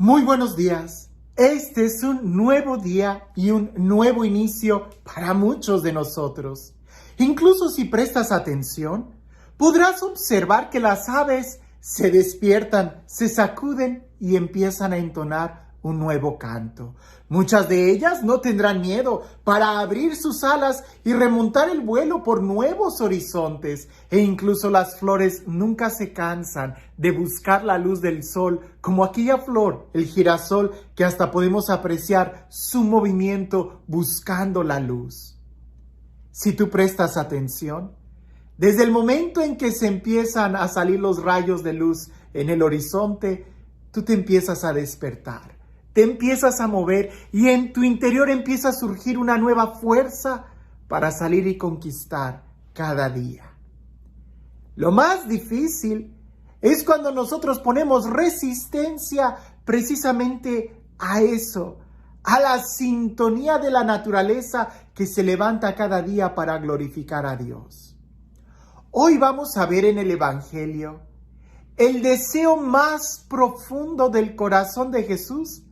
Muy buenos días. Este es un nuevo día y un nuevo inicio para muchos de nosotros. Incluso si prestas atención, podrás observar que las aves se despiertan, se sacuden y empiezan a entonar un nuevo canto. Muchas de ellas no tendrán miedo para abrir sus alas y remontar el vuelo por nuevos horizontes. E incluso las flores nunca se cansan de buscar la luz del sol, como aquella flor, el girasol, que hasta podemos apreciar su movimiento buscando la luz. Si tú prestas atención, desde el momento en que se empiezan a salir los rayos de luz en el horizonte, tú te empiezas a despertar. Te empiezas a mover y en tu interior empieza a surgir una nueva fuerza para salir y conquistar cada día. Lo más difícil es cuando nosotros ponemos resistencia precisamente a eso, a la sintonía de la naturaleza que se levanta cada día para glorificar a Dios. Hoy vamos a ver en el Evangelio el deseo más profundo del corazón de Jesús,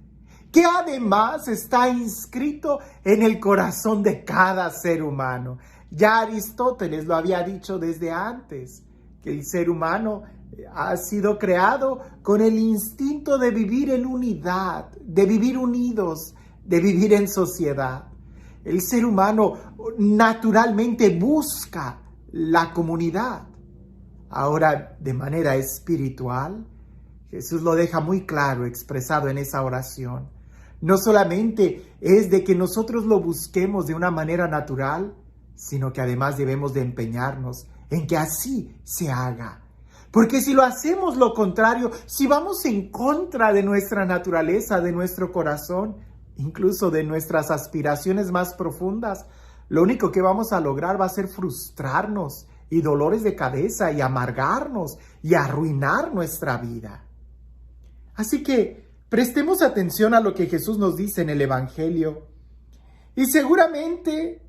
que además está inscrito en el corazón de cada ser humano. Ya Aristóteles lo había dicho desde antes, que el ser humano ha sido creado con el instinto de vivir en unidad, de vivir unidos, de vivir en sociedad. El ser humano naturalmente busca la comunidad. Ahora, de manera espiritual, Jesús lo deja muy claro, expresado en esa oración. No solamente es de que nosotros lo busquemos de una manera natural, sino que además debemos de empeñarnos en que así se haga. Porque si lo hacemos lo contrario, si vamos en contra de nuestra naturaleza, de nuestro corazón, incluso de nuestras aspiraciones más profundas, lo único que vamos a lograr va a ser frustrarnos y dolores de cabeza y amargarnos y arruinar nuestra vida. Así que prestemos atención a lo que Jesús nos dice en el Evangelio. Y seguramente,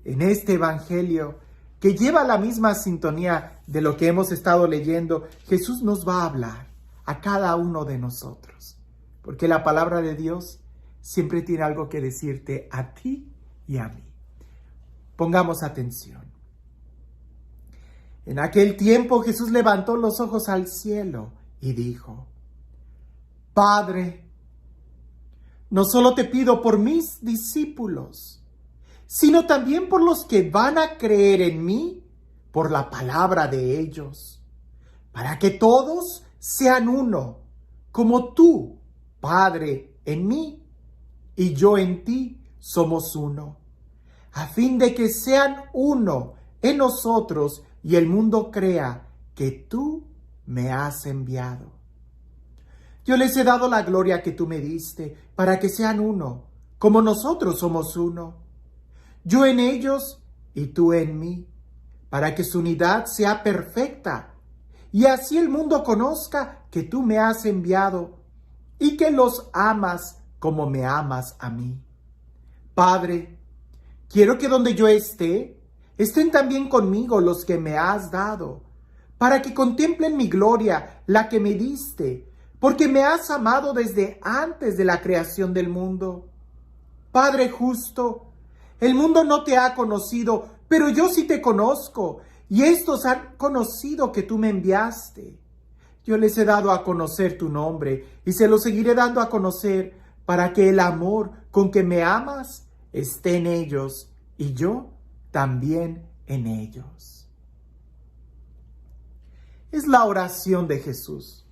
en este Evangelio, que lleva la misma sintonía de lo que hemos estado leyendo, Jesús nos va a hablar a cada uno de nosotros. Porque la palabra de Dios siempre tiene algo que decirte a ti y a mí. Pongamos atención. En aquel tiempo Jesús levantó los ojos al cielo y dijo: Padre, no solo te pido por mis discípulos, sino también por los que van a creer en mí por la palabra de ellos, para que todos sean uno, como tú, Padre, en mí y yo en ti somos uno, a fin de que sean uno en nosotros y el mundo crea que tú me has enviado. Yo les he dado la gloria que tú me diste, para que sean uno, como nosotros somos uno. Yo en ellos y tú en mí, para que su unidad sea perfecta, y así el mundo conozca que tú me has enviado, y que los amas como me amas a mí. Padre, quiero que donde yo esté, estén también conmigo los que me has dado, para que contemplen mi gloria, la que me diste, porque me has amado desde antes de la creación del mundo. Padre justo, el mundo no te ha conocido, pero yo sí te conozco, y estos han conocido que tú me enviaste. Yo les he dado a conocer tu nombre, y se lo seguiré dando a conocer, para que el amor con que me amas esté en ellos, y yo también en ellos. Es la oración de Jesús.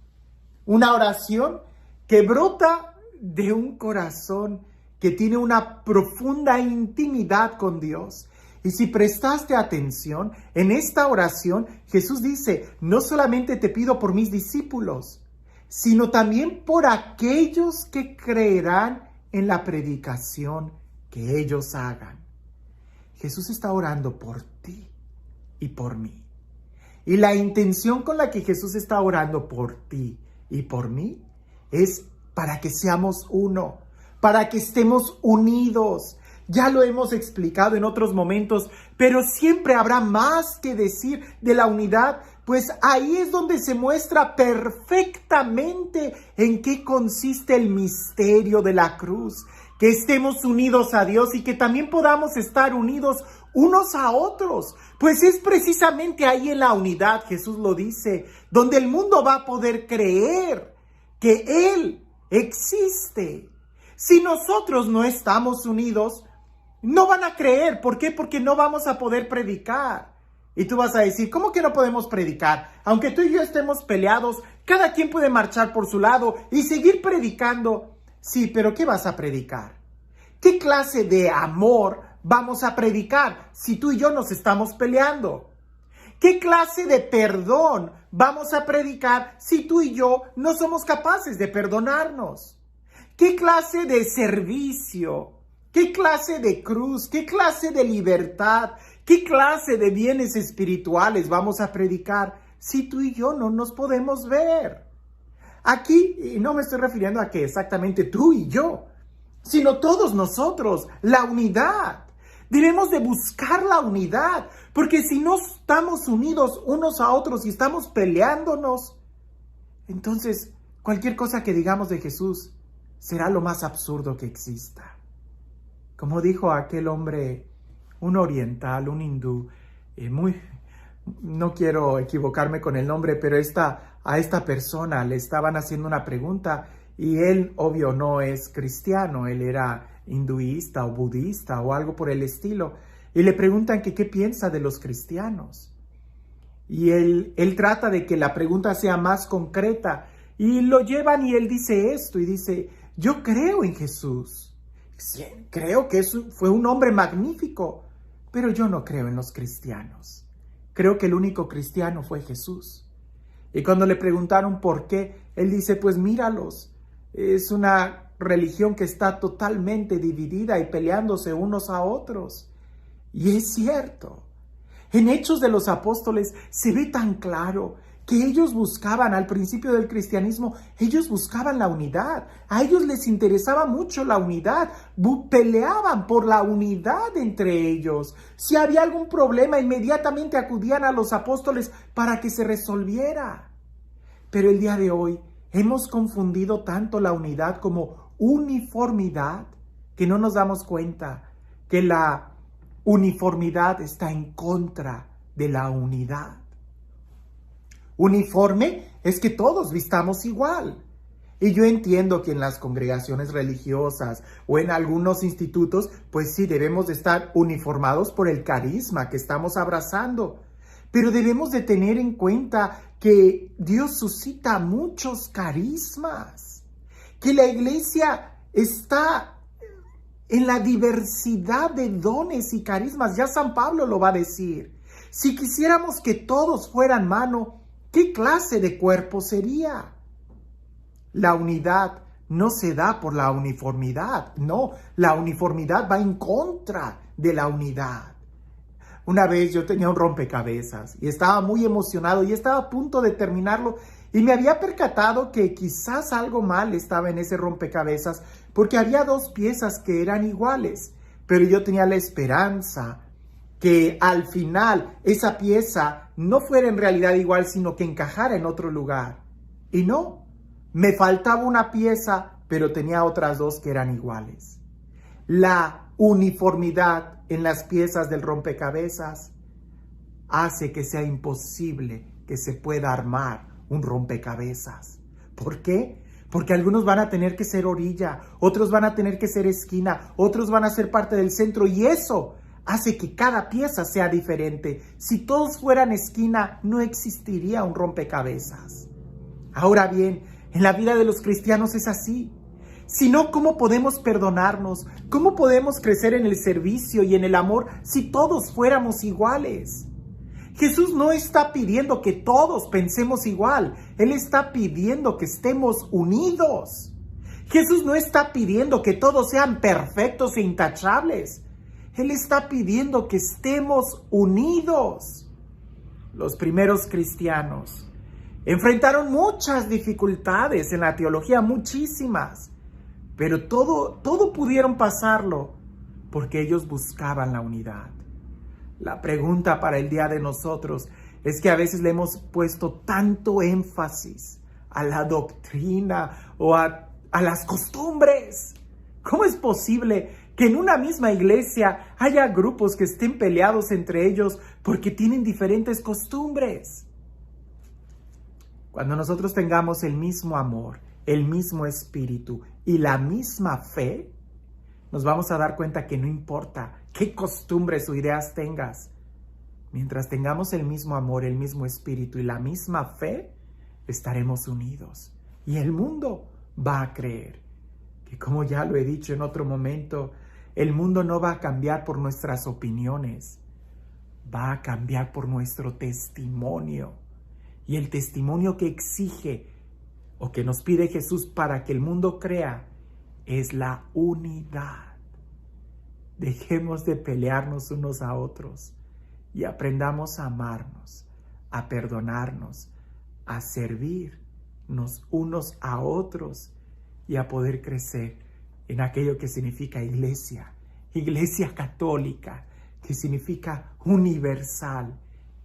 Una oración que brota de un corazón que tiene una profunda intimidad con Dios. Y si prestaste atención, en esta oración Jesús dice: no solamente te pido por mis discípulos, sino también por aquellos que creerán en la predicación que ellos hagan. Jesús está orando por ti y por mí. Y la intención con la que Jesús está orando por ti y por mí es para que seamos uno, para que estemos unidos. Ya lo hemos explicado en otros momentos, pero siempre habrá más que decir de la unidad pues ahí es donde se muestra perfectamente en qué consiste el misterio de la cruz. Que estemos unidos a Dios y que también podamos estar unidos unos a otros. Pues es precisamente ahí en la unidad, Jesús lo dice, donde el mundo va a poder creer que Él existe. Si nosotros no estamos unidos, no van a creer. ¿Por qué? Porque no vamos a poder predicar. Y tú vas a decir, ¿cómo que no podemos predicar? Aunque tú y yo estemos peleados, cada quien puede marchar por su lado y seguir predicando. Sí, pero ¿qué vas a predicar? ¿Qué clase de amor vamos a predicar si tú y yo nos estamos peleando? ¿Qué clase de perdón vamos a predicar si tú y yo no somos capaces de perdonarnos? ¿Qué clase de servicio? ¿Qué clase de cruz? ¿Qué clase de libertad? ¿Qué clase de bienes espirituales vamos a predicar si tú y yo no nos podemos ver? Aquí, y no me estoy refiriendo a que exactamente tú y yo, sino todos nosotros, la unidad. Debemos de buscar la unidad, porque si no estamos unidos unos a otros y estamos peleándonos, entonces cualquier cosa que digamos de Jesús será lo más absurdo que exista. Como dijo aquel hombre, un oriental, un hindú, no quiero equivocarme con el nombre, pero a esta persona le estaban haciendo una pregunta y él, obvio, no es cristiano, él era hinduista o budista o algo por el estilo. Y le preguntan que qué piensa de los cristianos. Y él trata de que la pregunta sea más concreta y lo llevan y él dice esto y dice, yo creo en Jesús. Sí, creo que fue un hombre magnífico, pero yo no creo en los cristianos. Creo que el único cristiano fue Jesús. Y cuando le preguntaron por qué, él dice, pues míralos, es una religión que está totalmente dividida y peleándose unos a otros. Y es cierto. En Hechos de los Apóstoles se ve tan claro que ellos buscaban, al principio del cristianismo, ellos buscaban la unidad. A ellos les interesaba mucho la unidad. Peleaban por la unidad entre ellos. Si había algún problema, inmediatamente acudían a los apóstoles para que se resolviera. Pero el día de hoy hemos confundido tanto la unidad como uniformidad que no nos damos cuenta que la uniformidad está en contra de la unidad. Uniforme es que todos vistamos igual. Y yo entiendo que en las congregaciones religiosas o en algunos institutos, pues sí, debemos de estar uniformados por el carisma que estamos abrazando. Pero debemos de tener en cuenta que Dios suscita muchos carismas, que la iglesia está en la diversidad de dones y carismas. Ya San Pablo lo va a decir. Si quisiéramos que todos fueran mano, ¿qué clase de cuerpo sería? La unidad no se da por la uniformidad. No, la uniformidad va en contra de la unidad. Una vez yo tenía un rompecabezas y estaba muy emocionado y estaba a punto de terminarlo y me había percatado que quizás algo mal estaba en ese rompecabezas porque había dos piezas que eran iguales, pero yo tenía la esperanza que al final esa pieza no fuera en realidad igual, sino que encajara en otro lugar. Y no, me faltaba una pieza, pero tenía otras dos que eran iguales. La uniformidad en las piezas del rompecabezas hace que sea imposible que se pueda armar un rompecabezas. ¿Por qué? Porque algunos van a tener que ser orilla, otros van a tener que ser esquina, otros van a ser parte del centro y eso hace que cada pieza sea diferente. Si todos fueran esquina, no existiría un rompecabezas. Ahora bien, en la vida de los cristianos es así. Si no, ¿cómo podemos perdonarnos? ¿Cómo podemos crecer en el servicio y en el amor si todos fuéramos iguales? Jesús no está pidiendo que todos pensemos igual. Él está pidiendo que estemos unidos. Jesús no está pidiendo que todos sean perfectos e intachables. Él está pidiendo que estemos unidos. Los primeros cristianos enfrentaron muchas dificultades en la teología, muchísimas. Pero todo pudieron pasarlo porque ellos buscaban la unidad. La pregunta para el día de nosotros es que a veces le hemos puesto tanto énfasis a la doctrina o a las costumbres. ¿Cómo es posible que en una misma iglesia haya grupos que estén peleados entre ellos porque tienen diferentes costumbres? Cuando nosotros tengamos el mismo amor, el mismo espíritu y la misma fe, nos vamos a dar cuenta que no importa qué costumbres o ideas tengas. Mientras tengamos el mismo amor, el mismo espíritu y la misma fe, estaremos unidos. Y el mundo va a creer que, como ya lo he dicho en otro momento, el mundo no va a cambiar por nuestras opiniones, va a cambiar por nuestro testimonio. Y el testimonio que exige o que nos pide Jesús para que el mundo crea es la unidad. Dejemos de pelearnos unos a otros y aprendamos a amarnos, a perdonarnos, a servirnos unos a otros y a poder crecer en aquello que significa iglesia, iglesia católica, que significa universal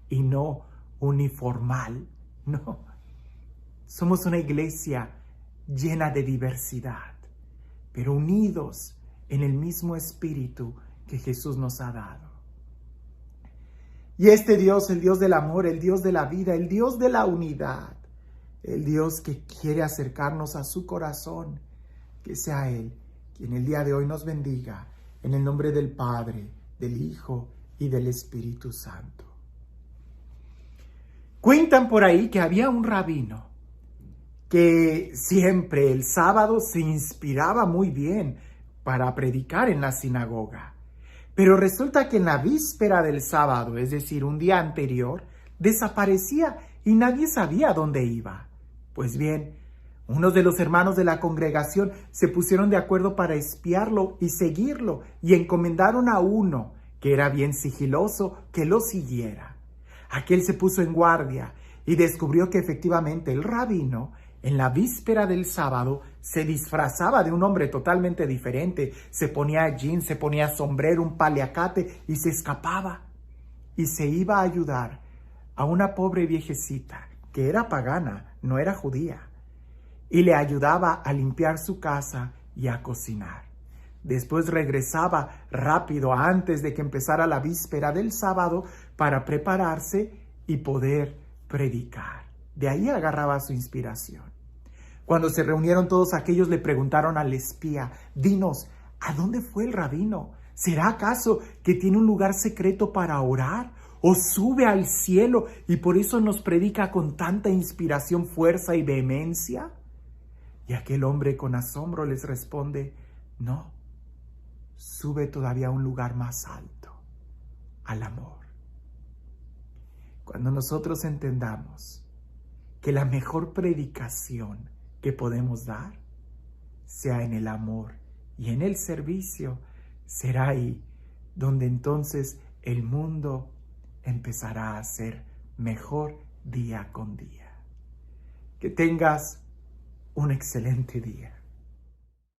y no uniformal. No, somos una iglesia llena de diversidad, pero unidos en el mismo espíritu que Jesús nos ha dado. Y este Dios, el Dios del amor, el Dios de la vida, el Dios de la unidad, el Dios que quiere acercarnos a su corazón, que sea Él quien el día de hoy nos bendiga, en el nombre del Padre, del Hijo y del Espíritu Santo. Cuentan por ahí que había un rabino que siempre el sábado se inspiraba muy bien para predicar en la sinagoga. Pero resulta que en la víspera del sábado, es decir, un día anterior, desaparecía y nadie sabía dónde iba. Pues bien, unos de los hermanos de la congregación se pusieron de acuerdo para espiarlo y seguirlo y encomendaron a uno, que era bien sigiloso, que lo siguiera. Aquel se puso en guardia y descubrió que efectivamente el rabino, en la víspera del sábado, se disfrazaba de un hombre totalmente diferente. Se ponía jeans, se ponía sombrero, un paliacate y se escapaba. Y se iba a ayudar a una pobre viejecita que era pagana, no era judía. Y le ayudaba a limpiar su casa y a cocinar. Después regresaba rápido antes de que empezara la víspera del sábado para prepararse y poder predicar. De ahí agarraba su inspiración. Cuando se reunieron todos aquellos, le preguntaron al espía: dinos, ¿a dónde fue el rabino? ¿Será acaso que tiene un lugar secreto para orar? ¿O sube al cielo y por eso nos predica con tanta inspiración, fuerza y vehemencia? Y aquel hombre con asombro les responde: no, sube todavía a un lugar más alto, al amor. Cuando nosotros entendamos que la mejor predicación que podemos dar sea en el amor y en el servicio, será ahí donde entonces el mundo empezará a ser mejor día con día. Que tengas un excelente día.